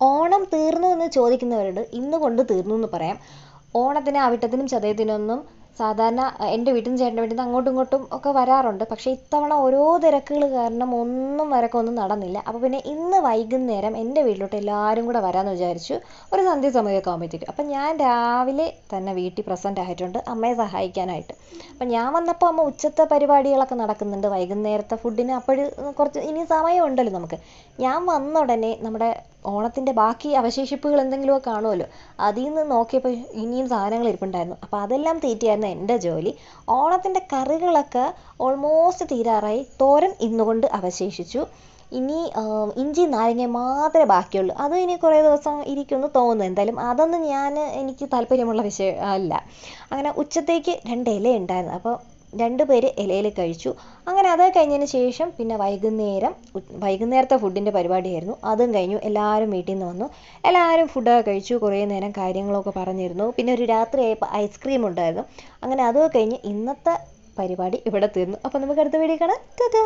ഓണം തീർന്നു എന്ന് ചോദിക്കുന്നവരോട് ഇന്ന് കൊണ്ട് തീർന്നു എന്ന് പറയാം. ഓണത്തിന് അവിട്ടത്തിനും ചതയത്തിനൊന്നും സാധാരണ എൻ്റെ വീട്ടിൽ നിന്ന് ചേട്ടൻ്റെ വീട്ടിൽ നിന്ന് അങ്ങോട്ടും ഇങ്ങോട്ടും ഒക്കെ വരാറുണ്ട്. പക്ഷേ ഇത്തവണ ഓരോ തിരക്കുകൾ കാരണം ഒന്നും വരക്കൊന്നും നടന്നില്ല. അപ്പോൾ പിന്നെ ഇന്ന് വൈകുന്നേരം എൻ്റെ വീട്ടിലോട്ട് എല്ലാവരും കൂടെ വരാമെന്ന് വിചാരിച്ചു. ഒരു സന്ധ്യാസമയമൊക്കെ ആകുമ്പോഴത്തേക്ക്. അപ്പം ഞാൻ രാവിലെ തന്നെ വീട്ടിൽ പ്രസൻ്റ് ആയിട്ടുണ്ട് അമ്മയെ സഹായിക്കാനായിട്ട്. അപ്പം ഞാൻ വന്നപ്പോൾ അമ്മ ഉച്ചത്തെ പരിപാടികളൊക്കെ നടക്കുന്നുണ്ട്, വൈകുന്നേരത്തെ ഫുഡിന് അപ്പോഴ് കുറച്ച് ഇനി സമയമുണ്ടല്ലോ നമുക്ക്. ഞാൻ വന്ന ഉടനെ നമ്മുടെ ഓണത്തിൻ്റെ ബാക്കി അവശേഷിപ്പുകൾ എന്തെങ്കിലുമൊക്കെ കാണുമല്ലോ, അതിൽ നിന്ന് നോക്കിയപ്പോൾ ഇനിയും സാധനങ്ങൾ ഇരിപ്പുണ്ടായിരുന്നു. അപ്പോൾ അതെല്ലാം തീറ്റിയായിരുന്നു എൻ്റെ ജോലി. ഓണത്തിൻ്റെ കറികളൊക്കെ ഓൾമോസ്റ്റ് തീരാറായി. തോരൻ ഇന്നുകൊണ്ട് അവശേഷിച്ചു. ഇനി ഇഞ്ചി നാരങ്ങ മാത്രമേ ബാക്കിയുള്ളൂ. അത് ഇനി കുറേ ദിവസം ഇരിക്കുമെന്ന് തോന്നുന്നു. എന്തായാലും അതൊന്നും എനിക്ക് താല്പര്യമുള്ള വിഷയം അല്ല. അങ്ങനെ ഉച്ചത്തേക്ക് 2 ഇല ഉണ്ടായിരുന്നു. അപ്പോൾ 2 പേര് ഇലയിൽ കഴിച്ചു. അങ്ങനെ അത് കഴിഞ്ഞതിന് ശേഷം പിന്നെ വൈകുന്നേരത്തെ ഫുഡിൻ്റെ പരിപാടിയായിരുന്നു. അതും കഴിഞ്ഞു. എല്ലാവരും വീട്ടിൽ നിന്ന് വന്നു. എല്ലാവരും ഫുഡൊക്കെ കഴിച്ചു. കുറേ നേരം കാര്യങ്ങളൊക്കെ പറഞ്ഞിരുന്നു. പിന്നെ ഒരു രാത്രിയായപ്പോൾ ഐസ്ക്രീം ഉണ്ടായിരുന്നു. അങ്ങനെ അതൊക്കെ കഴിഞ്ഞ് ഇന്നത്തെ പരിപാടി ഇവിടെ തീർന്നു. അപ്പോൾ നമുക്ക് അടുത്ത വീഡിയോ കാണാം. ടാറ്റാ.